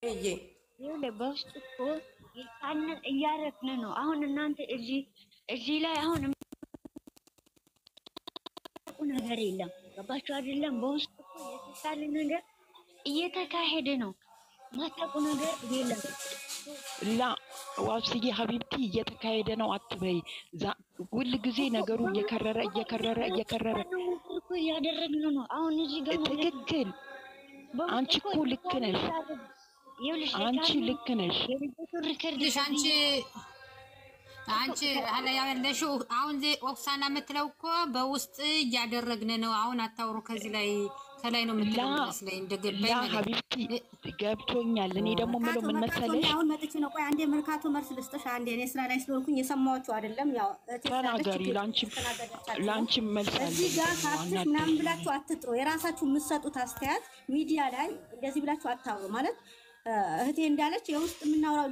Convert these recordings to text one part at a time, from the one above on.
እዬ ይኸውልህ በውስጥ እኮ የቻልን እያረፍን ነው። አሁን እናንተ እዚህ ላይ አሁን የምታውቁ ነገር የለም። ገባችሁ አይደለም? በውስጥ እኮ የተሻለ ነገር እየተካሄደ ነው። ማታውቁ ነገር የለም። ላ ዋብስዬ ሀቢብቲ እየተካሄደ ነው አትበይ። ሁል ጊዜ ነገሩ እየከረረ እኮ እያደረግን ነው። አሁን እዚህ ጋር ትክክል። አንቺ እኮ ልክ ነሽ። አንቺ ልክ ነሽ። አንቺ አለ ያለሽው አሁን ኦክሳና የምትለው እኮ በውስጥ እያደረግን ነው። አሁን አታውሩ። ከዚህ ላይ ከላይ ነው የምትለው መስለኝ እንደገባኝ ማለት ሀቢብቲ ገብቶኛል። እኔ ደግሞ ምለው ምን መሰለሽ አሁን መጥቼ ነው። ቆይ አንዴ መርካቶ መልስ ልስጥሽ። አንዴ እኔ ስራ ላይ ስለሆንኩኝ የሰማኋችሁ አይደለም። ያው ተናገሪ። ላንቺ መልስ አለ። እዚህ ጋር ካፍሽ ምናምን ብላችሁ አትጥሩ። የራሳችሁ የምትሰጡት አስተያየት ሚዲያ ላይ እንደዚህ ብላችሁ አታውሩ ማለት እህቴ እንዳለች የውስጥ የምናወራው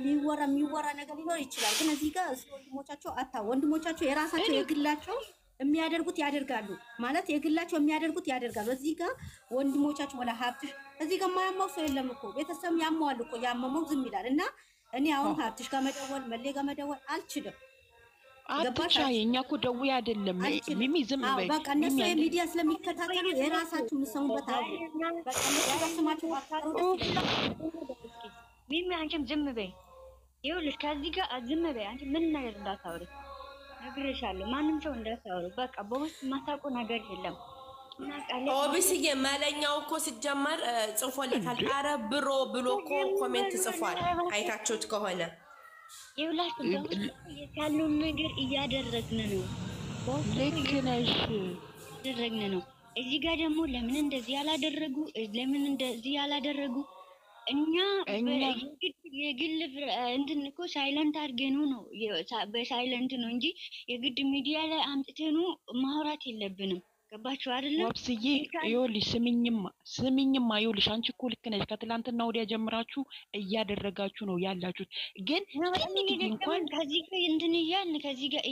የሚወራ ነገር ሊኖር ይችላል። ግን እዚህ ጋር ወንድሞቻቸው ወንድሞቻቸው የራሳቸው የግላቸው የሚያደርጉት ያደርጋሉ ማለት የግላቸው የሚያደርጉት ያደርጋሉ። እዚህ ጋር ወንድሞቻቸው ወላ ሀብትሽ እዚህ ጋር ማያማው ሰው የለም እኮ ቤተሰብ ያማዋል እኮ ያመመው ዝም ይላል። እና እኔ አሁን ሀብትሽ ጋር መደወል መሌ ጋር መደወል አልችልም። አትቻይ እኛ እኮ ደውዬ አይደለም ሚሚ ዝም በይ። በቃ እነሱ የሚዲያ ስለሚከታተሉ የራሳችሁ የምትሰሙበት አለ። በቃ እነሱ ጋር አጣሩ። ሚሚ አንቺም ዝም በይ። ይኸውልሽ ከዚህ ጋር ዝም በይ። አንቺ ምን ነገር እንዳታወሪ ነግሬሻለሁ። ማንም ሰው እንዳታወሪ። በቃ በውስጥ ማታውቁ ነገር የለም። ኦቢስዬ መለኛው እኮ ሲጀመር ጽፎልታል። አረ ብሎ እኮ ኮሜንት ጽፏል። አይታችሁት ከሆነ ይኸውላችሁ ያለውን ነገር እያደረግን ነው። ልክ ነሽ እያደረግን ነው። እዚህ ጋር ደግሞ ለምን እንደዚህ ያላደረጉ እኛ የግል እንትን እኮ ሳይለንት አድርገኑ ነው በሳይለንት ነው እንጂ የግድ ሚዲያ ላይ አምጥተኑ ማውራት የለብንም። ገባችሁ አይደለም? ወብስዬ ይኸውልሽ ስሚኝማ ይኸውልሽ አንቺ እኮ ልክ ነሽ። ከትላንትና ወዲያ ጀምራችሁ እያደረጋችሁ ነው ያላችሁት። ግን እንኳን ከዚህ ጋር ከዚህ ጋር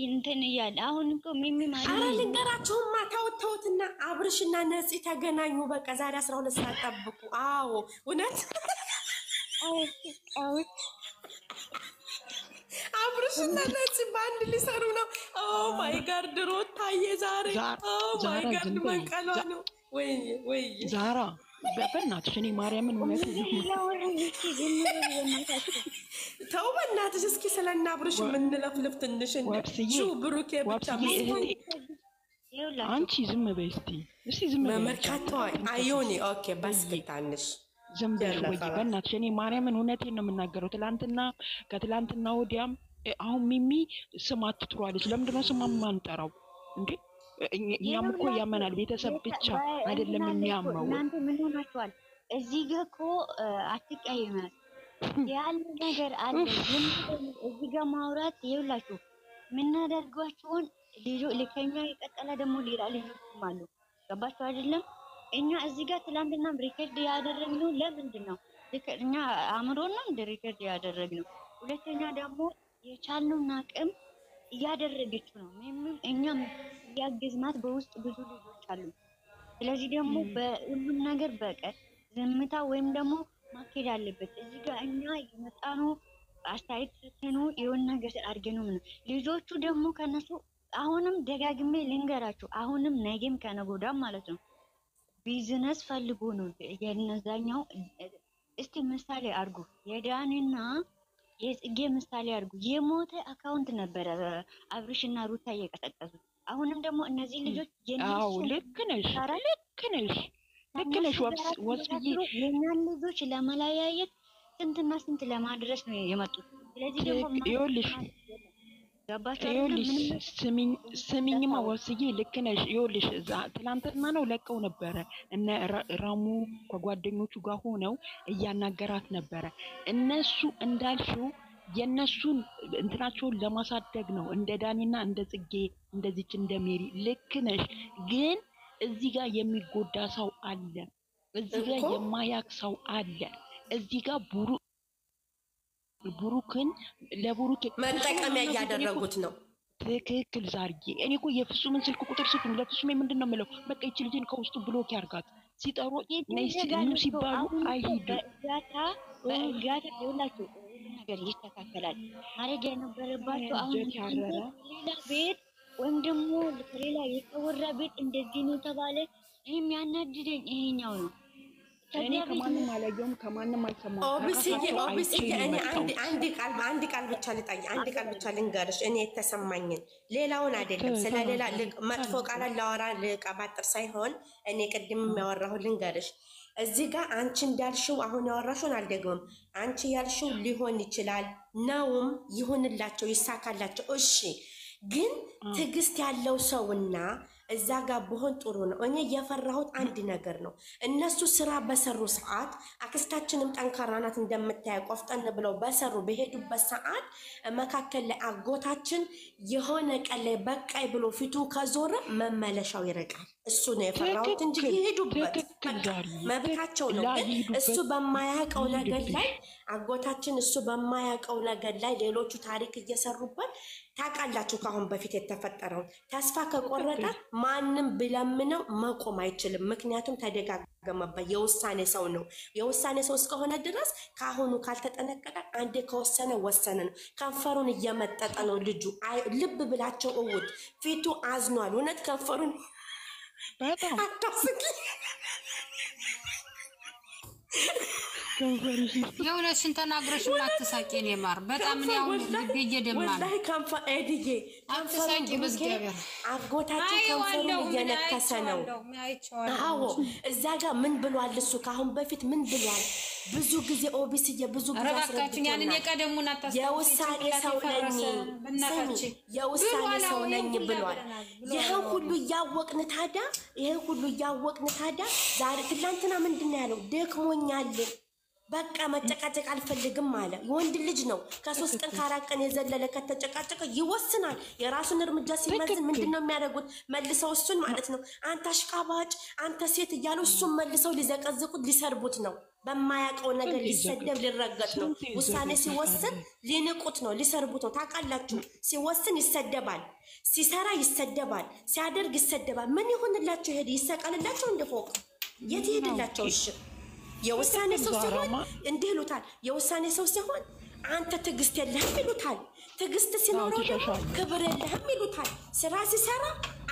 አሁን እኮ ሚሚ ማለት አረ ልንገራችሁማ ተውትና አብርሽና ነፂ ተገናኙ። በቃ ዛሬ 12 ሰዓት ጠብቁ። አዎ እውነት አብርሽና ነፂ ባንድ ሊሰሩ ነው። ኦ ማይ ጋድ ድሮ ታየ ዛሬ ኦ ማይ ጋድ መንቀሏ ነው። ወይ ዛራ በእናትሽ እኔ ማርያምን እውነት ተው በእናትሽ እስኪ ስለና አብርሽ የምንለፍልፍ ትንሽ እንጂ ብሩኬ ብቻ አንቺ ዝም በይ እስቲ ዝም በይ። መርካቶ አዮኒ ኦኬ ባስከታንሽ ዝም በይ ወይ በእናትሽ እኔ ማርያምን እውነቴን ነው የምናገረው። ከትላንትና ወዲያም አሁን ሚሚ ስም አትጥሯለች። ለምንድን ነው ስም ማንጠራው እንዴ? እኛም እኮ ያመናል። ቤተሰብ ብቻ አይደለም የሚያመው። እናንተ ምን ሆናችኋል? እዚህ ጋር እኮ አትቀይመን ያለ ነገር አለ። እዚህ ጋር ማውራት ይኸውላችሁ የምናደርጓቸውን ልከኛ የቀጠለ ደግሞ ሌላ ልጆችም አሉ። ገባችሁ አይደለም? እኛ እዚህ ጋር ትላንትና ሪከርድ ያደረግነው ለምንድን ነው? እኛ አምሮን ነው እንደ ሪከርድ ያደረግነው። ሁለተኛ ደግሞ የቻልነውን አቅም እያደረገች ነው። እኛም ያገዝናት በውስጥ ብዙ ልጆች አሉ። ስለዚህ ደግሞ በሁሉም ነገር በቀር ዝምታ ወይም ደግሞ ማኬድ አለበት። እዚህ ጋር እኛ የመጣነው አስተያየት ሰተኑ የሆነ ነገር አድርገነው ነው። ልጆቹ ደግሞ ከነሱ አሁንም ደጋግሜ ልንገራችሁ፣ አሁንም ነገም ከነጎዳም ማለት ነው ቢዝነስ ፈልጎ ነው የነዛኛው። እስቲ ምሳሌ አድርጉ፣ የዳኒና የጽጌ ምሳሌ አድርጉ። የሞተ አካውንት ነበረ አብርሽና ሩታ እየቀጠቀጡት። አሁንም ደግሞ እነዚህ ልጆች ልክ ነሽ ወስብዬ የኛን ልጆች ለመለያየት ስንትና ስንት ለማድረስ ነው የመጡት። ስለዚህ ደግሞ ይኸውልሽ ስሚኝማ ወስዬ ልክ ነሽ። ይኸውልሽ ትላንትና ነው ለቀው ነበረ እነ ራሙ ከጓደኞቹ ጋር ሆነው እያናገራት ነበረ። እነሱ እንዳልሽው የነሱን እንትናቸውን ለማሳደግ ነው እንደ ዳኒና እንደ ጽጌ እንደዚች እንደ ሜሪ። ልክ ነሽ። ግን እዚህ ጋር የሚጎዳ ሰው አለ፣ እዚህ ጋር የማያቅ ሰው አለ። እዚህ ጋር ብሩክን ለብሩክ መጠቀሚያ እያደረጉት ነው። ትክክል ዛርዬ። እኔ እኮ የፍጹምን ስልክ ቁጥር ስጡኝ። ለፍጹም ምንድን ነው የምለው? በቃ ይቺ ልጅን ከውስጡ ብሎክ ያርጋት። ሲጠሩ ነይ ሲባሉ አይሄዱ። በእርጋታ ይውላችሁ ነገር ይስተካከላል። ማድረግ የነበረባቸው አሁን ሌላ ቤት ወይም ደግሞ ሌላ የተወራ ቤት እንደዚህ ነው ተባለ። ይሄም ያናድደኝ ይሄኛው ነው። እኔ ከማንም አላየሁም፣ ከማንም አልሰማሁም። ኦብስዬ እኔ አንድ ቃል ብቻ ልጣይ፣ አንድ ቃል ብቻ ልንገርሽ እኔ የተሰማኝን፣ ሌላውን አይደለም። ስለሌላ መጥፎ ቃል ላወራ ልቀባጥር ሳይሆን እኔ ቅድም የሚያወራሁ ልንገርሽ። እዚህ ጋር አንቺ እንዳልሽው አሁን ያወራሽውን አልደግምም። አንቺ ያልሽው ሊሆን ይችላል ነውም፣ ይሁንላቸው፣ ይሳካላቸው። እሺ ግን ትዕግስት ያለው ሰውና እዛ ጋር በሆን ጥሩ ነው። እኔ የፈራሁት አንድ ነገር ነው። እነሱ ስራ በሰሩ ሰዓት አክስታችንም ጠንካራ ናት እንደምታይ ቆፍጠን ብለው በሰሩ በሄዱበት ሰዓት መካከል ላይ አጎታችን የሆነ ቀን ላይ በቃይ ብሎ ፊቱ ከዞረ መመለሻው ይርቃል። እሱ ነው የፈራሁት እንጂ ይሄዱበት መብታቸው ነው። ግን እሱ በማያውቀው ነገር ላይ አጎታችን እሱ በማያውቀው ነገር ላይ ሌሎቹ ታሪክ እየሰሩበት ታውቃላችሁ። ከአሁን በፊት የተፈጠረውን ተስፋ ከቆረጠ ማንም ብለምነው መቆም አይችልም። ምክንያቱም ተደጋገመበት። የውሳኔ ሰው ነው። የውሳኔ ሰው እስከሆነ ድረስ ከአሁኑ ካልተጠነቀቀ አንዴ ከወሰነ ወሰነ ነው። ከንፈሩን እየመጠጠ ነው ልጁ። ልብ ብላቸው እውት ፊቱ አዝኗል። እውነት ከንፈሩን አታስቂ የእውነትሽን ተናግረሽ አትሳቂ። እኔ ማር በጣም ነው ልቤ እየደማ ነው። ወላሂ ከንፈ ኤድዬ አትሳቂ። በዝጋቢያ አጎታችን ከንፈሩን እየነከሰ ነው። አዎ እዛ ጋር ምን ብሏል እሱ? ከአሁን በፊት ምን ብሏል? ብዙ ጊዜ ኦቢስዬ ብዙ ጊዜ አስረድቶኛል። ያንን የቀደሙን አታስታውሱ። የውሳኔ ሰው ነኝ የውሳኔ ሰው ነኝ ብሏል። ይሄን ሁሉ እያወቅን ታዲያ ዛሬ ትላንትና ምንድን ነው ያለው? ደክሞኛል በቃ መጨቃጨቅ አልፈልግም አለ። ወንድ ልጅ ነው። ከ3 ቀን ከ4 ቀን የዘለለ ከተጨቃጨቀ ይወስናል። የራሱን እርምጃ ሲመዝን ምንድነው የሚያደርጉት? መልሰው እሱን ማለት ነው አንተ አሽቃባጭ፣ አንተ ሴት እያሉ እሱን መልሰው ሊዘቀዝቁት ሊሰርቡት ነው። በማያውቀው ነገር ሊሰደብ ሊረገጥ ነው። ውሳኔ ሲወስን ሊንቁት ነው፣ ሊሰርቡት ነው። ታውቃላችሁ፣ ሲወስን ይሰደባል፣ ሲሰራ ይሰደባል፣ ሲያደርግ ይሰደባል። ምን ይሆንላቸው? ሄድ ይሰቀልላቸው እንደ ፎቅ የት ይሄድላቸው? እሺ የውሳኔ ሰው ሲሆን እንዲህ ይሉታል። የውሳኔ ሰው ሲሆን አንተ ትዕግስት የለህም ይሉታል። ትዕግስት ሲኖረው ደግሞ ክብር የለህም ይሉታል። ስራ ሲሰራ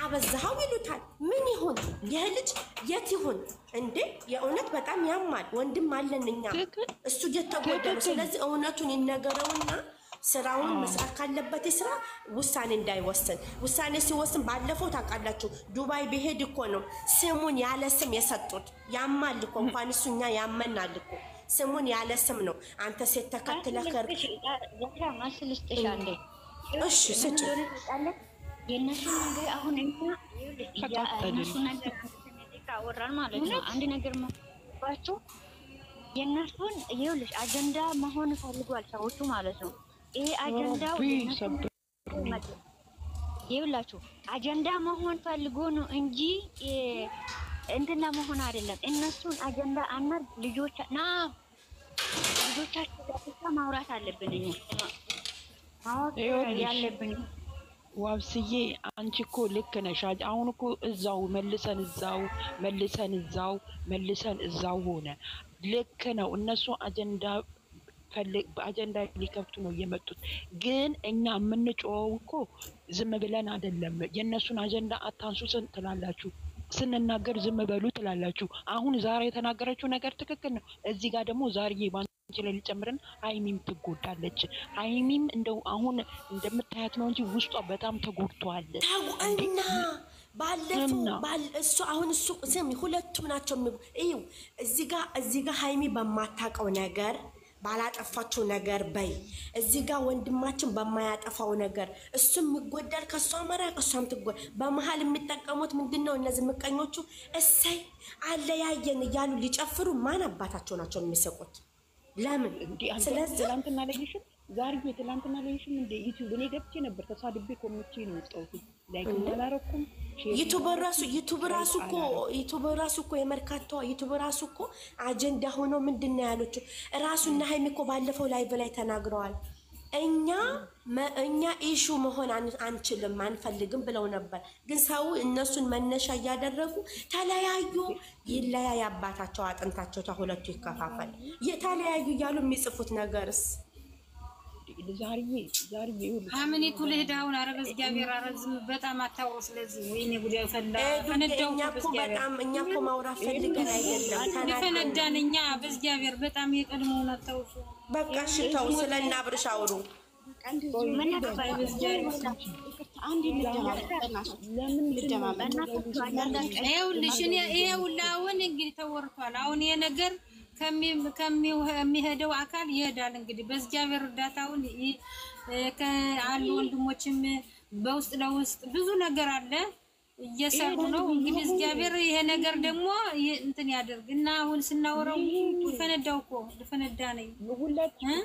አበዛኸው ይሉታል። ምን ይሁን ይህ ልጅ የት ይሁን እንዴ? የእውነት በጣም ያማል። ወንድም አለን እኛ፣ እሱ እየተጎዳ ነው። ስለዚህ እውነቱን ይነገረውና ስራውን መስራት ካለበት ስራ ውሳኔ እንዳይወስን። ውሳኔ ሲወስን ባለፈው ታውቃላችሁ ዱባይ ቢሄድ እኮ ነው ስሙን ያለ ስም የሰጡት። ያማል እኮ እንኳን እሱኛ ያመናል እኮ ስሙን ያለ ስም ነው። አንተ ሴት ተከትለህ እሺ ስጭ የነሱ ነገር አሁን እኛ የነሱ ነገር ካወራን ማለት ነው አንድ ነገር ማባቸው የነሱን ይኸውልሽ አጀንዳ መሆን ፈልጓል ሰዎቹ ማለት ነው። ይሄ አጀንዳው ይኸውላችሁ አጀንዳ መሆን ፈልጎ ነው እንጂ እንትና መሆን አይደለም። እነሱን አጀንዳ አናር ልጆቻችን ብቻ ማውራት አለብን እኛ ማወቅ ያለብን። ዋብስዬ አንቺ እኮ ልክ ነሽ። አሁን እኮ እዛው መልሰን እዛው ሆነ። ልክ ነው። እነሱ በአጀንዳ ሊከፍቱ ነው የመጡት። ግን እኛ የምንጮኸው እኮ ዝም ብለን አይደለም። የእነሱን አጀንዳ አታንሱ ትላላችሁ፣ ስንናገር ዝም በሉ ትላላችሁ። አሁን ዛሬ የተናገረችው ነገር ትክክል ነው። እዚህ ጋር ደግሞ ዛሬ ባንቺ ላይ ሊጨምረን ሀይሚም ትጎዳለች። ሀይሚም እንደው አሁን እንደምታያት ነው እንጂ ውስጧ በጣም ተጎድቷል። እና እሱ አሁን እሱ ስም ሁለቱም ናቸው። ይኸው እዚህ ጋር ሀይሚ በማታውቀው ነገር ባላጠፋቸው ነገር በይ፣ እዚህ ጋር ወንድማችን በማያጠፋው ነገር እሱም ይጎዳል። ከሷ መራቅ እሷም ትጎዳ። በመሀል የሚጠቀሙት ምንድነው? እነዚህ ምቀኞቹ እሰይ አለያየን እያሉ ሊጨፍሩ ማን አባታቸው ናቸው የሚሰቁት? ለምን? ስለዚህ ትላንትና ለይሽም ዛሬ ትላንትና ለይሽም እንደ ዩቲዩብ እኔ ገብቼ ነበር ተሳድቤ ኮሚቴ ነው የወጣሁት። ላይክ አላረኩም። ዩቲዩብ ራሱ እኮ የመርካቶ ዩቲዩብ ራሱ እኮ አጀንዳ ሆኖ ምንድነው ያሉት? ራሱና ሀይሚ እኮ ባለፈው ላይቭ ላይ ተናግረዋል። እኛ ኢሹ መሆን አንችልም አንፈልግም ብለው ነበር። ግን ሰው እነሱን መነሻ እያደረጉ ተለያዩ። ይለያይ አባታቸው አጥንታቸው ተሁለቱ ይከፋፈል የተለያዩ እያሉ የሚጽፉት ነገርስ ዛሬ አምኒቱ ልህዳውን አረ በእግዚአብሔር አረዝም በጣም አታውሩ። ስለዚህ ወይኔ ጉዳይ ፈላ ፈነዳው እኛ እኮ ማውራት ፈልገን አይደለም ተፈነዳን እኛ በእግዚአብሔር በጣም የቀድሞውን አታውሩ። በቃ ሽታው ስለና አብርሽ አውሩ ይኸውልህ እንግዲህ ተወርቷል። አሁን ይሄ ነገር ከሚሄደው አካል ይሄዳል። እንግዲህ በእግዚአብሔር እርዳታውን አሉ ወንድሞችም በውስጥ ለውስጥ ብዙ ነገር አለ እየሰሩ ነው። እንግዲህ እግዚአብሔር ይሄ ነገር ደግሞ እንትን ያደርግና አሁን ስናወራው ፈነዳው እኮ ፈነዳ ነኝ።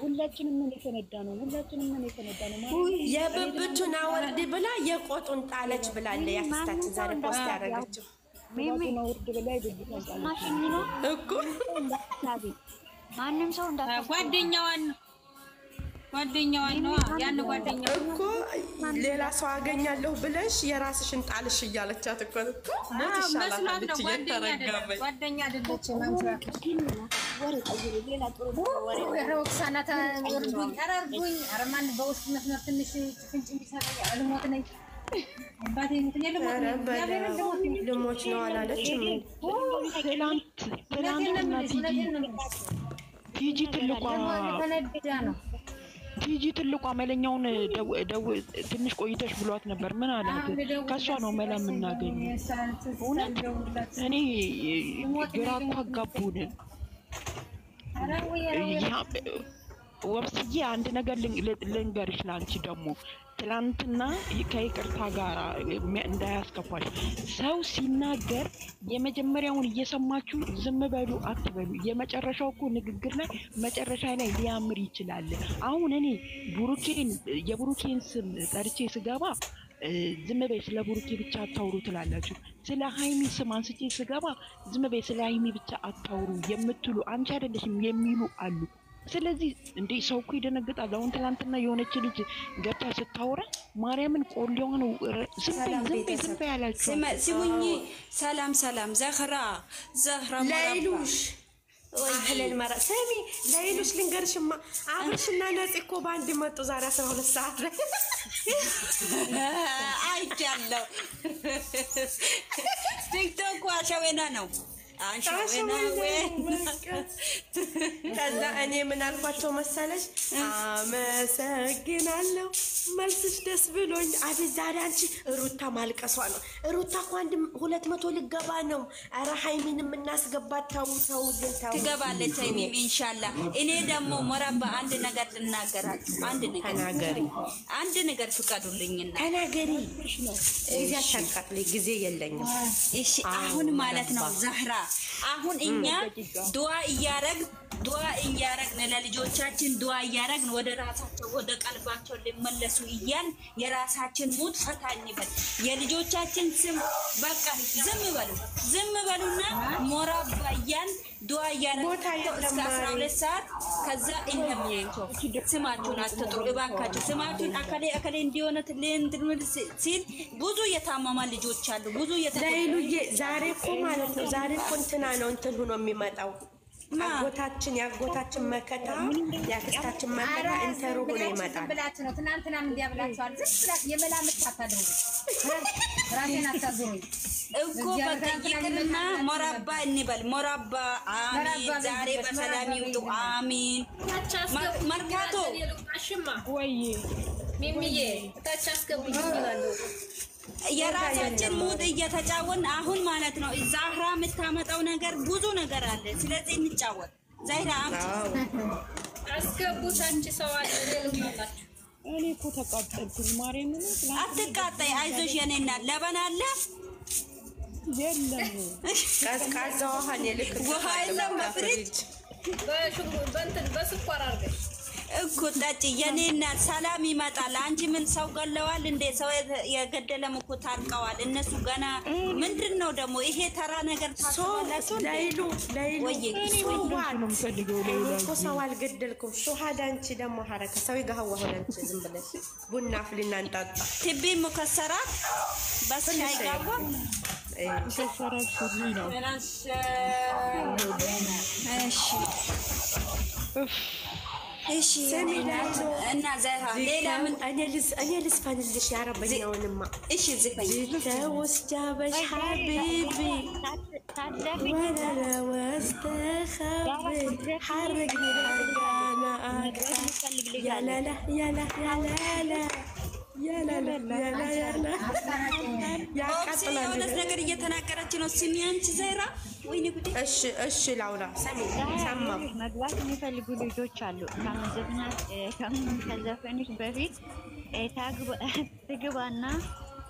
ሁላችንም ምን ፈነዳ ነው የብብቱን አወርድ ብላ የቆጡን ጣለች ብላለ ያስታችን ዛሬ ፖስት ያደረገችው ማንም ሰው ጓደኛዋን ነው ያን ጓደኛው እኮ ሌላ ሰው አገኛለሁ ብለሽ የራስሽን ጣልሽ እያለቻት እኮ መስሏት ጓደኛ አይደለችም። ሮክሳና ተወርዱኝ አረርዱኝ አረማን በውስጥ መስመር ትንሽ ፍንጭ እንዲሰጠኝ አልሞት ነኝ አባቴ እንትን ልሞች ነው አላለችም። ቲጂ ትልቋ መለኛውን ትንሽ ቆይተሽ ብሏት ነበር። ምን አላት? ከሷ ነው መላ የምናገኘው። እኔ ግራ እኮ አጋቡን። ወብስዬ አንድ ነገር ልንገርሽ ላንቺ ደግሞ ትላንትና ከይቅርታ ጋር እንዳያስከፋሽ ሰው ሲናገር የመጀመሪያውን እየሰማችሁ ዝም በሉ አትበሉ። የመጨረሻው እኮ ንግግር ላይ መጨረሻ ላይ ሊያምር ይችላል። አሁን እኔ የብሩኬን ስም ጠርቼ ስገባ ዝም በይ ስለ ብሩኬ ብቻ አታውሩ ትላላችሁ። ስለ ሃይሚ ስም አንስቼ ስገባ ዝም በይ ስለ ሃይሚ ብቻ አታውሩ የምትሉ አንቺ አይደለሽም የሚሉ አሉ። ስለዚህ እንዴ ሰው እኮ ይደነግጣል። አሁን ትናንትና የሆነች ልጅ ገብታ ስታወራ ማርያምን ቆሌዋ ነው ዝም በይ ያላችሁ። ስሙኝ ሰላም ዘህራ ለይሉሽ አህለን ማራ ሰሚ ለይሉሽ ልንገርሽማ አብርሽና ነፂ እኮ ባንድ መጡ ዛሬ 12 ሰዓት ላይ አይቻለሁ። ቲክቶክ አሸወና ነው ከዛ እኔ ምን አልኳቸው መሰለሽ? አመሰግናለሁ መልስሽ ደስ ብሎኝ። አቤት ዛሬ አንቺ ሩታ ማልቀሷ ነው። ሩታ እኮ 200 ልገባ ነው። ኧረ ሃይሚንም እናስገባት። ተው ግን ተው ትገባለች ሃይሚም ኢንሻአላህ። እኔ ደግሞ ሞራባ አንድ ነገር ልናገራችሁ። አንድ ነገር ፍቀዱልኝና ተናገሪ። ጊዜ አታቃጥሊ፣ ጊዜ የለኝም። እሺ አሁን ማለት ነው ዛህራ አሁን እኛ ዱዓ እያረግን ለልጆቻችን ዱዓ እያረግን ወደ ራሳቸው ወደ ቀልባቸው ሊመለሱ እያን የራሳችን ሙድ ፈታ እንበል። የልጆቻችን ስም በቃ ዝም በሉና ሞራባ እያን ዱዓ እያረግን እስከ 12 ሰዓት ከዛ እንተምየው። ስማችሁን አትጥሩ እባካችሁ። ስማችሁን አከሌ እንዲሆነ ትልንድል ሲል ብዙ የታመማ ልጆች አሉ። ብዙ ለይሉዬ ዛሬ እኮ ማለት ነው ዛሬ እኮ እንትና ነው እንትን ሆኖ የሚመጣው ያጎታችን መከታ ያክስታችን መከታ እንተሩ ሆኖ ይመጣል ብላችሁ ነው። ትናንትና ምን ያብላችኋል? ዝም ብላችሁ የመላምት ታታደሩ ራሴን አታዙሩኝ እኮ በቀይቅርና ሞራባ እንበል። ሞራባ አሚን። ዛሬ በሰላም ይውጡ አሚን። መርካቶ ወይ ሚሚዬ ታች አስገቡኝ ይላሉ። የራሳችን ሙድ እየተጫወን አሁን ማለት ነው። ዛህራ የምታመጣው ነገር ብዙ ነገር አለ። ስለዚህ እንጫወት። ዛህራ አስገቡት። አንቺ ሰው አይደለም። እኔ እኮ ተቃጠልኩኝ። ማርያምን አትቃጠይ፣ አይዞሽ የኔ እናት። ለበን አለ የለም ቀዝቃዛ ውሃ የለም በፍሪጅ በስኳር አድርገሽ እኮ ጠጪ የኔ እናት ሰላም ይመጣል። አንቺ ምን ሰው ገለዋል እንዴ? ሰው የገደለም እኮ ታርቀዋል። እነሱ ገና ምንድነው ደግሞ ይሄ ተራ ነገር ታስባላችሁ? ላይሉ ሰው አልገደልኩም። ሹሃዳ አንቺ ደግሞ ሐረከ ሰው ይጋህዋ ሆነ አንቺ ዝም ብለሽ ቡና ፍሊና እንጣጣ ትቢ ሙከሰራት በስ አይጋባ እሺ እና ዘራ ሌላ ምን እኔ ልስፈንልሽ ያረበኛውንማ እሺ ዝፈኝ ተወስጃበሽ ሐቢቢ ወላ ወስተኸቢ ሐረግኒ ሐርጋና ያላላ ያላላ የሆነ ነገር እየተናገረች ነው። ስሚ አንቺ ዘይራ ወይኔ ጉዴ። እሺ ላውራ ሰማሁ። መግባት የሚፈልጉ ልጆች አሉ። ከዘፈንሽ በፊት ትግባና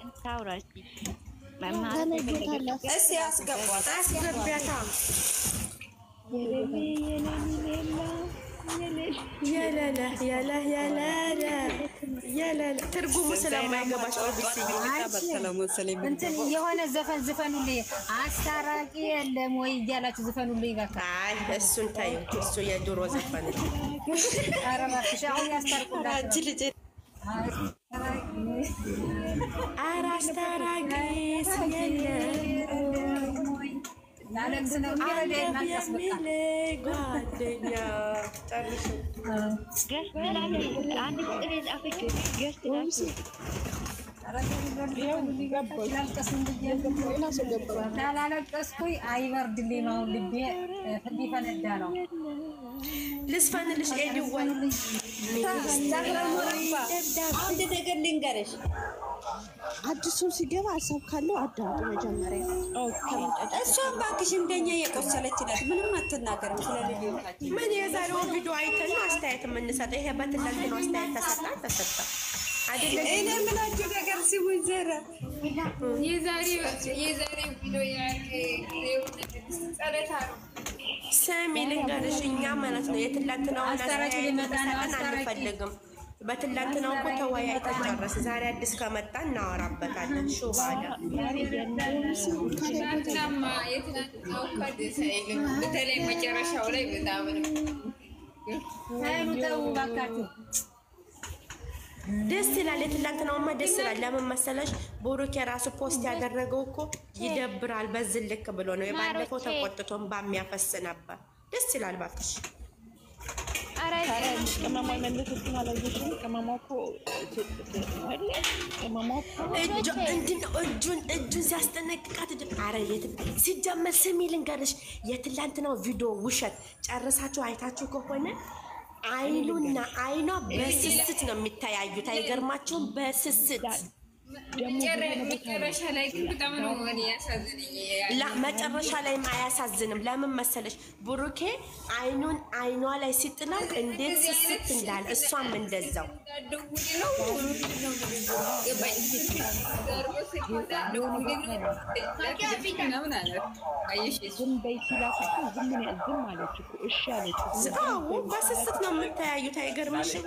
እንታውራ እስኪ። እስኪ አስገቢያታ ትርጉሙ ስለማይገባሽ እንትን የሆነ ዘፈን ዝፈኑልኝ፣ አስታራቂ የለም ወይ እያላችሁ ዝፈኑልኝ። በቃ አይ እሱን ታዩ፣ እሱ የድሮ ዘፈን ነው። ኧረ እባክሽ አሁን ያስታርቁላችሁ። ኧረ አስታራቂስ የለም ለአለቅስ ነው ጓደኛ ጨርሽ ካላለቀስኩኝ አይበርድልኝ ነው፣ ልቤ ሊፈነዳ ነው። ልስፈንልሽ ኤዲወል አንድ ነገር ልንገርሽ። አዲሱ ሲገባ ሀሳብ ካለው አዳምጡ መጀመሪያ። እሷም እባክሽ እንደኛ የቆሰለች ናት። ምንም አትናገርም ስለ ልጆቻችን። ምን የዛሬው ቪዲዮ አይተን ነው አስተያየት የምንሰጠው። ይሄ በትላንት ነው አስተያየት ተሰጣ አይደለም። እኔ የምላችሁ ነገር ሲሙኝ ዘራ የዛሬው ቪዲዮ ስሚ ልንገርሽ፣ እኛ ማለት ነው የትላንትናውን አስተያየት መስጠት አንፈልግም። በትላንትናው እኮ ተወያይተን ጨረስ። ዛሬ አዲስ ከመጣ እናወራበታለን። ሹ ባለ በተለይ መጨረሻው ላይ በጣም ደስ ይላል። የትላንትናውማ ደስ ይላል። ለምን መሰለሽ? ቡሩክ የራሱ ፖስት ያደረገው እኮ ይደብራል። በዚህ ልክ ብሎ ነው። የባለፈው ተቆጥቶን ባሚያፈስ ነበር። ደስ ይላል። ባክሽ እጁን ሲያስጠነቅቃት ሲጀመር ስሚ ልንገርሽ፣ የትላንትናው ቪዲዮ ውሸት ጨርሳችሁ አይታችሁ ከሆነ አይኑና አይኗ በስስት ነው የሚተያዩት። አይገርማችሁም? በስስት መጨረሻ ላይ ግን በጣም ነው ያሳዝነኝ። መጨረሻ ላይም አያሳዝንም። ለምን መሰለሽ? ብሩኬ አይኗ ላይ ሲጥለው እንዴት ስስት እንዳለ እሷም እንደዛው በስስት ነው የምተያዩት። አይገርምሽም?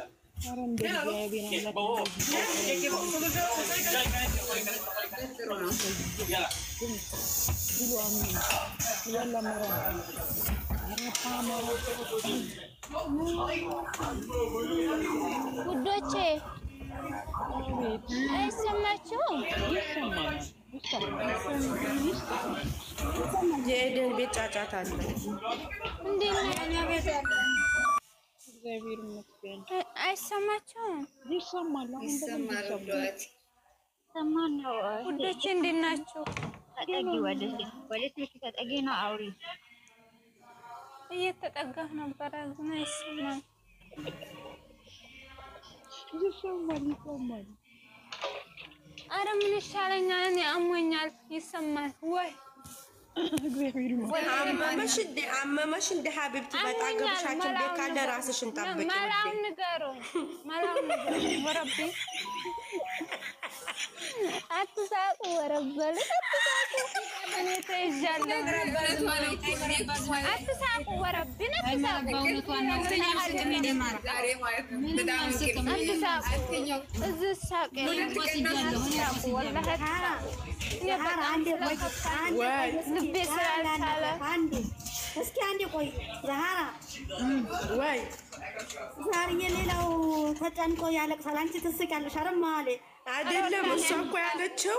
ውዶቼ አይሰማችሁም? የኤደን ቤት ጫጫታ አለ። አይሰማችሁም? ውዶቼ እንዴት ናችሁ? ተጠጊ ነው አውሪ። እየተጠጋሁ ነበረ ግን አይሰማም። ኧረ ምን ይሻለኛል? እኔ አሞኛል። ይሰማል ወይ? አመመሽ እንደ ሀቢብቲ በጣ ገብሻችን ቤት ካለ ራስሽን ጠብቂ። መላውን ንገሩኝ። ወረቢ አትሳቁ፣ ወረበል አትሳቁ። እኔ ተይዣለሁ። አትሳቁ፣ ወረብን አትሳቁ። እዚህ ሳቅ ወላሂ ልቤ ስላልቻለ እስኪ አንዴ ቆይ ዛህራ ወይ ዛሬ የሌላው ተጨንቆ ያለቅሳል። አንቺ ትስቂያለሽ አረማሌ አይደለም። እሷ እኮ ያለችው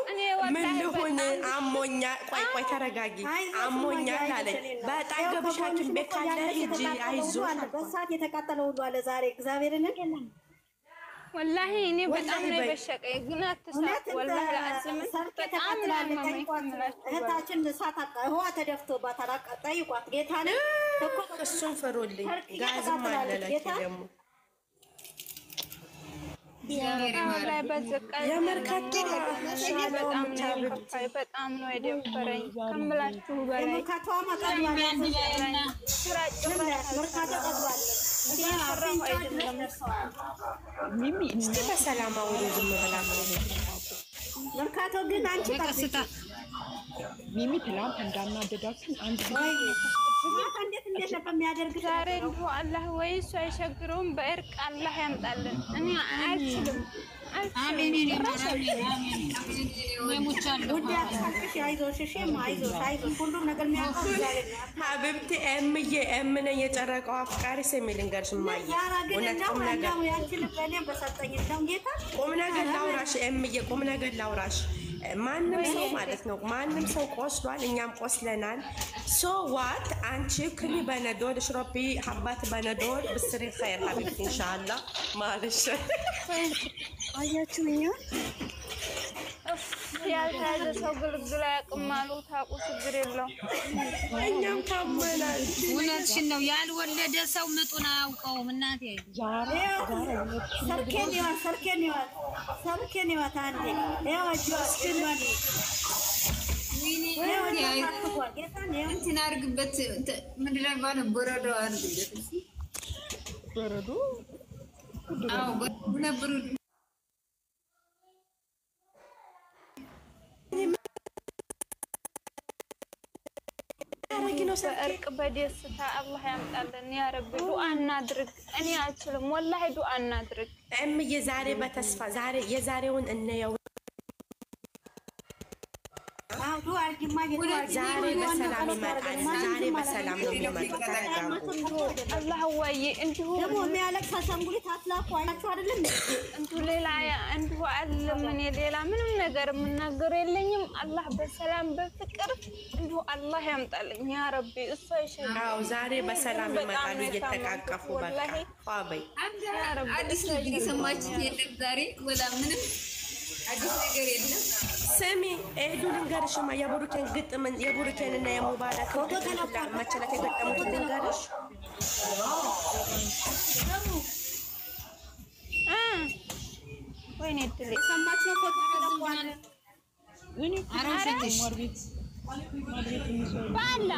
ምን ልሁን አሞኛ። ቆይ ተረጋጊ። አሞኛ አለኝ። በጣም ገብሻችን ቤት ካለ ሂጂ አይዞሽ። በሰዓት የተቃጠለው ሁሉ አለ ዛሬ እግዚአብሔርን ወላሂ እኔ በጣም ነው የበሸቀኝ። ግን አትሳቁ ወላሂ አዝም በጣም ነው እህታችን ሳታቃ ህዋ ተደፍቶባታል። ጠይቋት ጌታን እኮ እሱን ፍሩልኝ። ጋዝም አለ ለኪ ደግሞ ላይ በዘቀኝ የመርካቶ በጣም ነው የደፈረኝ ከምላችሁ በላይ መርካቶ ማቀርባለ ሚሚ እስቲ በሰላም አውሩ። ዝም ብላ መርካቶ ግን አንቺ ታስታ ሚሚ ትላንት እንዳናደዳችሁ አንድ እንዴት ነበር የሚያደርግ ዛሬ እንደው አላህ ወይ እሱ አይሸግረውም። በእርቅ አላህ ያምጣልን። እኔ አልችልም። አሜን ሁሉም ነገር ሀብብቲ ኤምዬ ኤምነ የጨረቀው አፍቃሪ ስሚ ልንገርሽ እማዬ፣ እውነት ቁም ነገር ላውራሽ ኤምዬ፣ ቁም ነገር ላውራሽ። ማንም ሰው ማለት ነው ማንም ሰው ቆስሏል፣ እኛም ቆስለናል። ሶ ዋት አንቺ ክሊ በነዶል ሽሮቢ ሀባት በነዶል ብስሪ ኸይር ሀቢብቲ ኢንሻአላህ ማለሽ አያችሁኛ ያልተያዘ ሰው ግልግል አያውቅም አሉ። ታውቁ ችግር የለውም። እኛም ካመናል። እውነትሽን ነው። ያልወለደ ሰው ምጡን አያውቀውም። እናቴ ሰርኬን ይዋት አንዴ እንትን አድርግበት። ምንድን ነው የሚባለው? በረዶ አድርግበት። በረዶ ነበሩ በእርቅ በደስታ አላህ ያምጣልን ያ ረቢ። ዱአ እናድርግ። እኔ አልችልም ወላሂ ዱአ እናድርግ። እምዬ ዛሬ በተስፋ ዛሬ የዛሬውን እንየው። ዛሬ በሰላም ይመጣል። ዛሬ በሰላም ነው የሚመጣው። አላህ ወይ እንዲሁ ደግሞ የሚያለቅስ አሻንጉሊት አትላኩ አይናችሁ አይደለም እንዲሁ ሌላ እንዲሁ አይደለም። እኔ ሌላ ምንም ነገር የምናገረው የለኝም። አላህ በሰላም በፍቅር እንዲሁ አላህ ያምጣልኝ ያ ረቢ። እሱ አይሸኝ። አዎ ዛሬ በሰላም ይመጣሉ እየተቃቀፉ በቃ ፋበይ አዲስ ነገር የሰማችሁት የለም ዛሬ ወላ ምንም አዲስ ነገር የለም። ስሚ ኤዱ ልንገርሽማ የቡሩኬን ግጥም የቡሩኬን እና የሙባረክ መቸለት የገጠሙት ልንገርሽ። ወይኔ ድል ሰማች ነው ፎቶ ተለቋል። እኔ አራሽሽ ባላ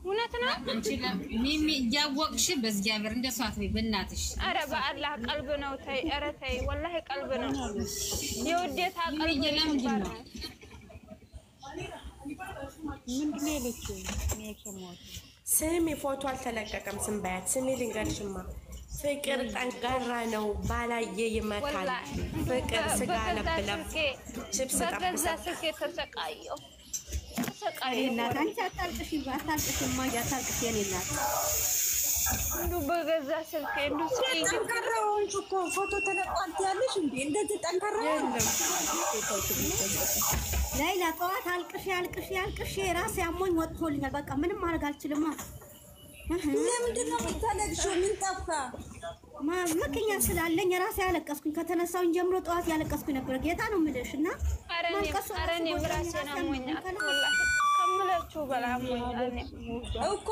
እውነት ነው። አንቺ ሚሚ እያወቅሽ በእግዚአብሔር እንደሷ አትበይ በእናትሽ። ኧረ በአላህ ቀልብ ነው። ተይ ኧረ ተይ ወላሂ ቀልብ ነው። የውዴታ ቀልብ ለምንድን ነው ምንድን ነው ያለችው? እኔ አልሰማሁትም። ስሚ ፎቶ አልተለቀቀም። ስም በያት። ስሚ ልንገርሽማ ፍቅር ጠንካራ ነው። ባላየ ይመታል። ፍቅር ስጋ ለብለብ ችፕስ በገዛ ስልኬ ተሰቃየሁ። እናት አንቺ አታልቅሽ አታልቅሽ የኔ እናት እንደው በገዛ ስልኬ እንደው ጠንካራውን እኮ ፎቶ ተለቋል ያለሽ እንዴ? እንደዚህ ጠንካራ ሌላ ጠዋት አልቅሽ ራሴ አሞኝ ወጥቶልኛል። በቃ ምንም ማድረግ አልችልም። ለምንድን ነው የምታለቅሽው? ምን ጠፋ? ምክንያት ስላለኝ ራሴ ያለቀስኩኝ ከተነሳሁኝ ጀምሮ ጠዋት ያለቀስኩኝ ነበር። ጌታ ነው የምልሽ እና አረኔ ራሴን አሞኛል ወላሂ ከምላችሁ በላይ አሞኛል እኮ።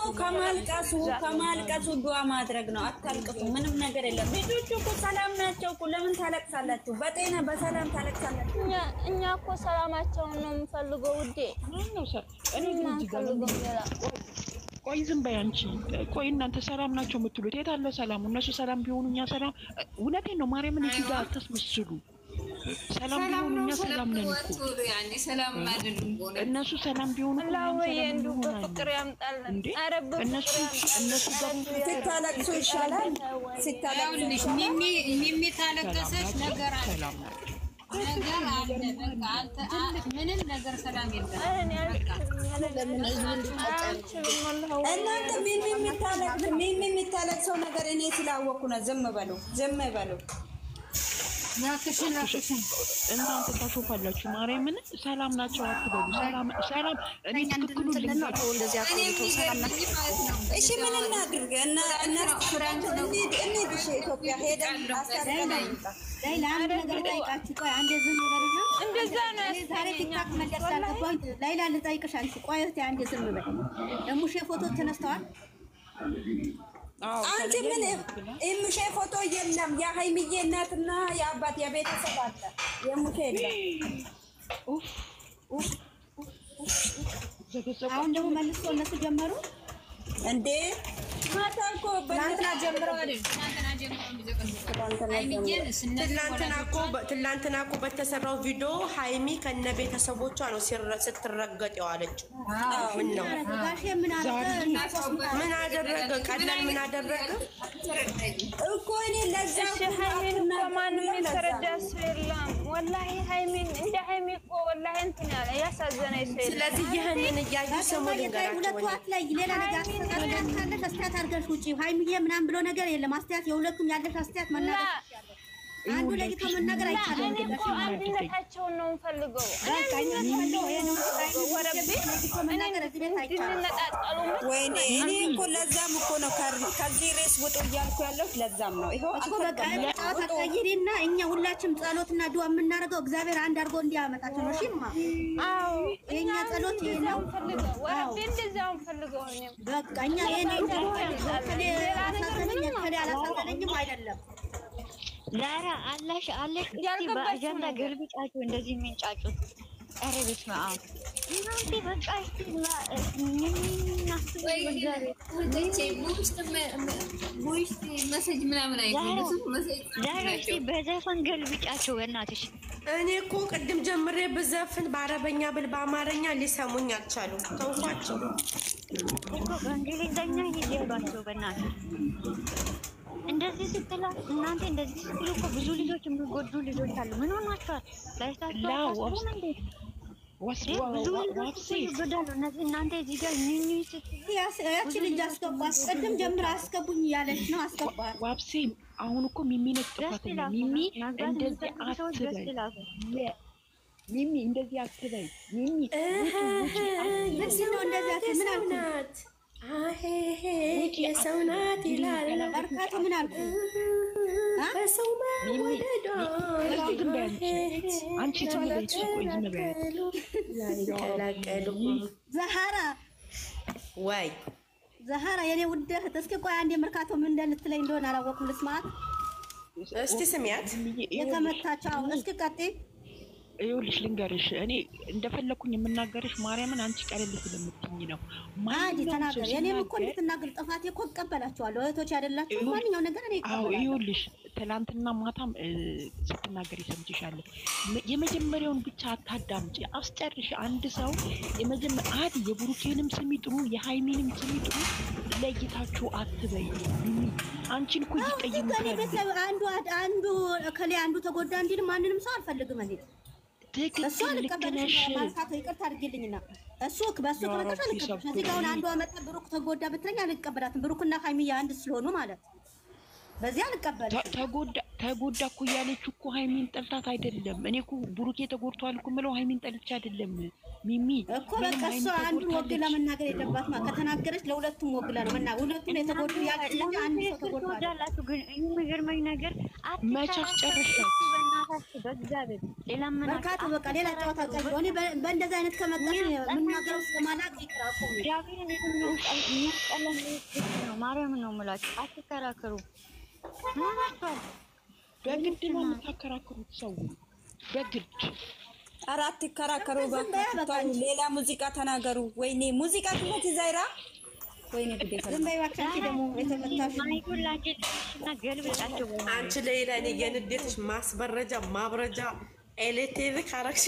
ከማልቀሱ ዱዓ ማድረግ ነው። አታልቅሱ። ምንም ነገር የለም። ልጆቹ እኮ ሰላም ናቸው እኮ። ለምን ታለቅሳላችሁ? በጤና በሰላም ታለቅሳላችሁ። እኛ እኮ ሰላማቸውን ነው የምፈልገው ውዴ። እኔ ግን እዚህ ጋር ቆይ ዝም በይ አንቺ። ቆይ እናንተ ሰላም ናቸው የምትሉት የት አለ ሰላሙ? እነሱ ሰላም ቢሆኑ እኛ ሰላም። እውነቴን ነው ማርያምን እዚህ ጋር አታስመስሉ። ሰላም ቢሆኑ እኛ ሰላም ነን እኮ ያኔ ሰላም አይደሉም ሆነ እነሱ ሰላም ቢሆኑ አላህ የንዱ በፍቅር ያምጣልን አረብ እነሱ ስታለቅሱ ይሻላል ስታለቅሱ ሚሚ ታለቀሰች ነገር አለ በቃ አንተ ምንም ነገር ሰላም የለም እናንተ ሚሚ የሚታለቅሰው ነገር እኔ ስላወኩ ነው ዝም በሉ ናክሽን እናንተ ታሾፋላችሁ ማርያምን ሰላም ናቸው አትበሉ ሰላም እኔ ትክክሉ ልንገራችሁ እንደዚህ አቆይቶ ሰላም ናቸው እሺ ምን እናድርግ እና ፍራንክ ነው እንዴ ኢትዮጵያ ሄደን አስተካክለን ሌላ አንድ ነገር ጠይቃችሁ ቆይ አንዴ ዝም በልና እንደዛ ነው ዛሬ ቲክታክ መለስ አልገባኝ ሌላ ልጠይቅሽ አንቺ ቆይ አንዴ ዝም በል እሙሼ ፎቶ ተነስተዋል አንቺ ምን እሙሼ ፎቶ የለም የሃይሚዬ እናትና የአባት የቤተሰብ አለ የሙሼ የለም አሁን ደግሞ መልሶ እነሱ ጀመሩ እንዴ ማታ እኮ በእንትና ጀምረው አይደል ትላንትና እኮ በተሰራው ቪዲዮ ሃይሚ ከነ ቤተሰቦቿ ነው ስትረገጥ የዋለችው። ምን ነው ምን አደረገ? ቀላል ምን አደረገ እኮ እኔ ለዛ ሃይሚን እኮ ማንም የተረዳ ሰው የለም። ወላሂ ሃይሚን እንደ ሃይሚ እኮ ወላሂ እንትን ያለ ያሳዘነኝ ሰው የለም። ስለዚህ ይሄንን እያዩ ሰሙ ልንገራቸው ሁለቱ አትለይ ሌላ ነገር አስተካክላለሽ አስተያየት አድርገሽ ውጪ ሃይሚዬ ምናምን ብሎ ነገር የለም። አስተያየት የሁለቱም ያለሽ አስተያየት መናገር አንዱ ለይቶ መናገር አይቻልም። እኮ አንድነታቸውን ነው የምፈልገው። ወይኔ እኔ እኮ ለዛም እኮ ነው ከዚህ ሬስ ውጡ እያልኩ ያለሁት ለዛም ነው። ይኸው እኮ በቃ ጫወታ ቀይሪና እኛ ሁላችንም ጸሎትና ዱዓ የምናደርገው እግዚአብሔር አንድ አድርጎ እንዲያመጣቸው ነው። እሺማ አዎ የኛ ጸሎት ይሄ ነው። ወረብ እንደዛው ፈልገው ነው በቃ እኛ የኔ አላሳዘነኝም አይደለም ዛራ አለሽ በአጀንዳ ገልብጫችሁ እንደዚህ የሚንጫጩት ኧረ በስመ አብ እናንተ በቃ በዘፈን ገልብጫቸው በእናትሽ። እኔ እኮ ቅድም ጀምሬ ብዘፍን በአረበኛ ብል በአማርኛ ሊሰሙኝ አልቻሉም። ተውኳቸው እኮ በእንግሊዝኛ ይገባቸው በእናትሽ። እንደዚህ ስትላ እናንተ እንደዚህ ስትሉ እኮ ብዙ ልጆች የሚጎዱ ልጆች አሉ። ምን ሆናችኋል? እናንተ እዚህ ጋር ያቺ ልጅ አስገባት ቅድም ጀምራ አስገቡኝ እያለች ነው። አስገባት ዋብሴ አሁን እኮ ሚሚ ነች ጥፋተኛ። ሚሚ እንደዚህ አትበይ ሚሚ እንደዚህ አትበይ ሚሚ ነው እንደዚህ ምን አልኩት? የሰው ናት ይላል በርካታ ምን አልኩ? በሰው መወደዷ አንቺ ዝም በይ ዝም በይ ይቀላቀሉ። ዛሃራ ወይ ዛሃራ የኔ ውድ እህት እስኪ ቆይ አንዴ መርካቶ ምን እንደምትለኝ እንደሆነ አላወኩም። ልስማት እስቲ ስሚያት የተመታቸው እስኪ ቀጥይ ይኸውልሽ ልንገርሽ እኔ እንደፈለኩኝ የምናገርሽ ማርያምን አንቺ ቀለል ስለምትኝ ነው። ማዲ ተናገር የኔም እኮ እንድትናገር ጥፋቴ እኮ እቀበላችኋለሁ። እህቶች አይደላችሁ ማንኛው ነገር እኔ እቀበላለሁ። ይኸውልሽ ትናንትና ማታም ስትናገር ይሰምችሻለሁ። የመጀመሪያውን ብቻ አታዳምጪ አስጨርሽ። አንድ ሰው የመጀመሪያ የብሩኬንም ስሚ ጥሩ የሃይሚንም ስሚ ጥሩ ለይታችሁ አትበይ። አንቺን እኮ ይቀይሙታል። አንዱ ከሌ አንዱ ተጎዳ እንዲል ማንንም ሰው አልፈልግም እኔ እሱ አልቀበልሽ ማንሳት ይቅርታ አድርጊልኝና እሱ በሱ ከመጣሽ አልቀበልሽ። እዚህ ጋር አንዱ አመጣ ብሩክ ተጎዳ ብትለኝ አልቀበላትም። ብሩክና ሃይሚዬ አንድ ስለሆኑ ማለት በዚህ አልቀበልም። ተጎዳ እኮ ያለችው እኮ ሃይሚን ጠልታት አይደለም። እኔ እኮ ብሩኬ ተጎድቷል እኮ የምለው ሃይሚን ጠልቼ አይደለም። ሚሚ እኮ በቃ እሱ አንዱ ወግላ መናገር የለባትም። ከተናገረች ለሁለቱም ወግላ ነው መናገር። ሁለቱም የተጎዱ ያለች አንድ ሰው ተጎድቷል። ግን የሚገርመኝ ነገር መቻስ ጨርሻችሁ በእናታችሁ በእግዚአብሔር ሌላ ምን በርካታ በቃ ሌላ ጨዋታ ቀርቦ እኔ በእንደዚህ አይነት ከመጣሽ የምናገረው ስለማላቅ ይቅራቁ ዳቪን ነው ማርያም ነው የምላችሁ። አትከራከሩ። በግድ ነው የምታከራክሩት ሰው በግድ አራት ይከራከሩ። ባካችሁ ሌላ ሙዚቃ ተናገሩ። ወይኔ ሙዚቃ ትመት ዛይራ ወይኔ ግዴታ ዝም በይ እባክሽ። ደግሞ የተመታሽ ማይኩላችሁ እና ገልብጣችሁ አንቺ ሌላ እኔ የንዴትሽ ማስበረጃ ማብረጃ ኤሌክትሪክ አረክሽ።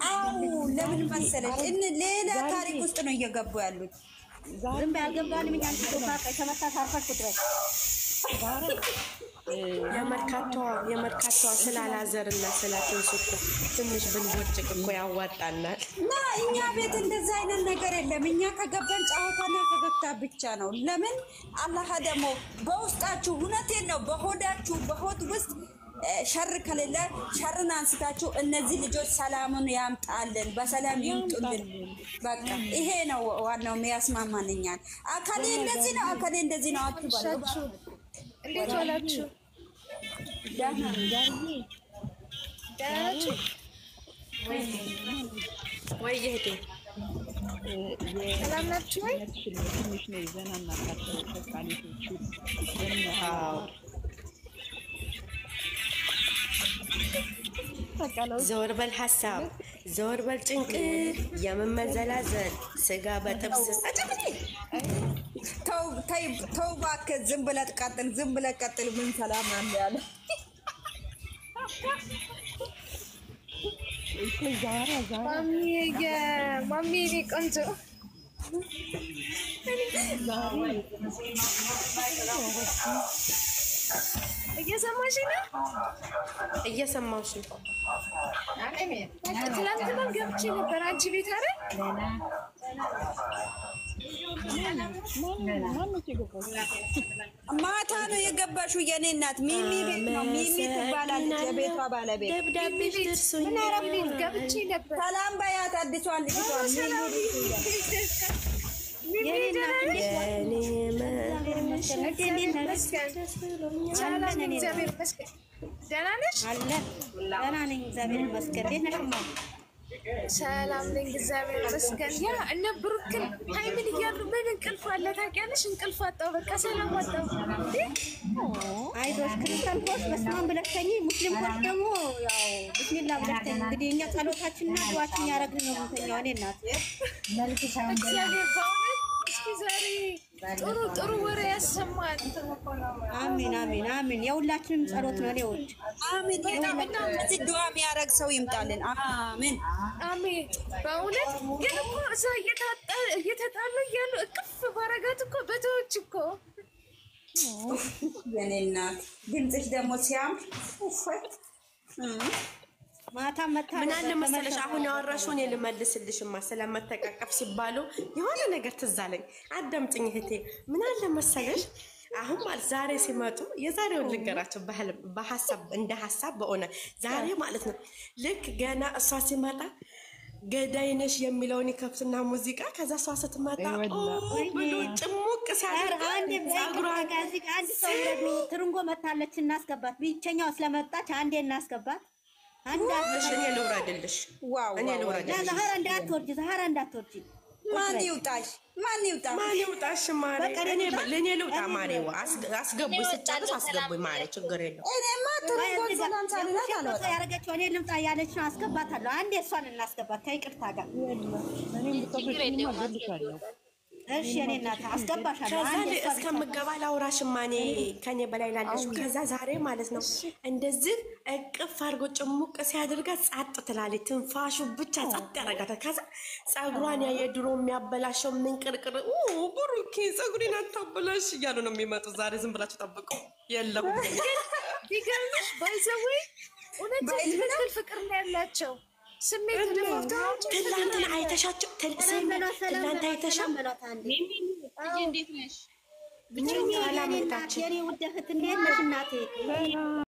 አው ለምን መሰለሽ ሌላ ታሪክ ውስጥ ነው እየገቡ ያሉት። ዝም ባልገባን ምን ያንቺ ተፋቀ ተመታ ታርፈሽ ቁጥረሽ የመርካቷ ስላላዘርና ስላትንሱት ትንሽ ብንቦጭቅ እኮ ያዋጣናል። እና እኛ ቤት እንደዛ አይነት ነገር የለም። እኛ ከገባን ጨዋታና ፈገግታ ብቻ ነው። ለምን አላህ ደግሞ በውስጣችሁ እውነቴን ነው በሆዳችሁ በሆድ ውስጥ ሸር ከሌለ ሸርን አንስታችሁ እነዚህ ልጆች ሰላሙን ያምጣልን፣ በሰላም ይምጡልን። በቃ ይሄ ነው ዋናው የሚያስማማን እኛን። አካሌ እንደዚህ ነው አካሌ እንደዚህ ነው አትባሉ። እንዴት ዋላችሁ? ደህና ወይ እህቴ ሰላም ናችሁ ወይ? ትንሽ ነው ይዘና እናካቸው ተቃሊቶቹ ዘወር በል ሀሳብ ዘወር በል ጭንቅል የመመዘላዘል ስጋ በጥብስ ተው እባክህ ዝም ብለህ ቀጥል ምን ሰላም አለ ያለ ማሚ እኔ ቆንጆ እየሰማሽ ነው? እየሰማሁሽ ነው። ትናንትና ገብቼ ነበር አንቺ ቤት አይደል? ማታ ነው የገባሽው የኔ እናት። ሚሚ ቤት ነው። ሚሚ ትባላለች የቤቷ ባለቤት። ደብዳቤሽ ደርሶኝ ገብቼ ነበር። ሰላም በያት አዲሷን ልጅቷን ሰላም ነኝ እግዚአብሔር ይመስገን። ያ እነ ብሩክን ሃይምን እያሉ ምን እንቅልፍ አለ ታውቂያለሽ? እንቅልፍ አጣሁ በቃ ሰላም አጣሁ። አይዞሽ ክርስቲያን ኮስ በስማም ብለሽኝ ሙስሊም ኮስ ደግሞ ያው ቢስሚላ ብለሽኝ እንግዲህ እኛ ጸሎታችንና ዱዓችን ያረግን ነው የምንተኛው። እኔ እናት እግዚአብሔር በእውነት እስኪ ዛሬ ጥሩ ወሬ ያሰማል። አሜን አሜን አሜን። የሁላችንም ጸሎት ነው። እኔዎች አሜን። በጣም እዚህ ዱዓ የሚያረግ ሰው ይምጣልን። አሜን አሜን። በእውነት ግን እኮ እዛ እየተጣሉ እያሉ እቅፍ ባረጋት እኮ በተዎች እኮ የኔ እናት ድምፅሽ ደግሞ ሲያምር ማታ መታ ምን አለ መሰለሽ አሁን ያወራሽውን ልመልስልሽማ ስለመተቃቀፍ ሲባሉ የሆነ ነገር ትዝ አለኝ። አዳምጪኝ እህቴ። ምን አለ መሰለሽ አሁን ማለት ዛሬ ሲመጡ የዛሬውን ልንገራቸው በሐሳብ እንደ ሐሳብ በሆነ ዛሬ ማለት ነው ልክ ገና እሷ ሲመጣ ገዳይ ነሽ የሚለውን ይከፍትና ሙዚቃ ከዛ እሷ ስትመጣ ብሎ ጭሙቅ ሲያደርግ አንድ ሰው ትርንጎ መታለች እናስገባት። ብቸኛው ስለመጣች አንዴ እናስገባት። አንዳሽ እኔ ልውረድልሽ። ዋው እኔ ልውረድልሽ። ዛህራ እንዳትወርጂ ማን ይውጣሽ? ማሬ እኔ ልውጣ። ማሬዋ አስገቡኝ፣ ስጨርስ አስገቡኝ ማሬ፣ ችግር የለውም። እኔማ ትርንጎ ሰላም ሳልላት አልወጣም። ያረገችው እኔ ልምጣ ያለች ነው። አስገባታለሁ። አንዴ እሷን እናስገባት ከይቅርታ ጋር። እኔም ብትወስጂኝ አገልግሻለሁ። እሺ እኔ እናት አስገባሻለሁ። ከዛ እስከምገባ ላውራሽማ እኔ ከኔ በላይ ላለሽ። ከዛ ዛሬ ማለት ነው እንደዚህ እቅፍ አድርጎ ጭሙቅ ሲያደርጋት ጸጥ ትላለች። ትንፋሹ ብቻ ጸጥ ያደርጋታል። ከዛ ጸጉሯን የድሮ የሚያበላሸው ምንቅርቅር ብሩኬ ጸጉሬን አታበላሽ እያሉ ነው የሚመጡት። ዛሬ ዝም ብላችሁ ጠብቁ። የለም ቢገርምሽ ባይዘዌ እውነት ትክክል ፍቅር ነው ያላቸው ስሜት ለሞታው ትላንትና አይተሻቸው ትላንት አይተሻቸው እንዴት ነሽ? ብቻ ሰላም ታች የኔ ውድ እህት እንዴት ነሽ እናቴ?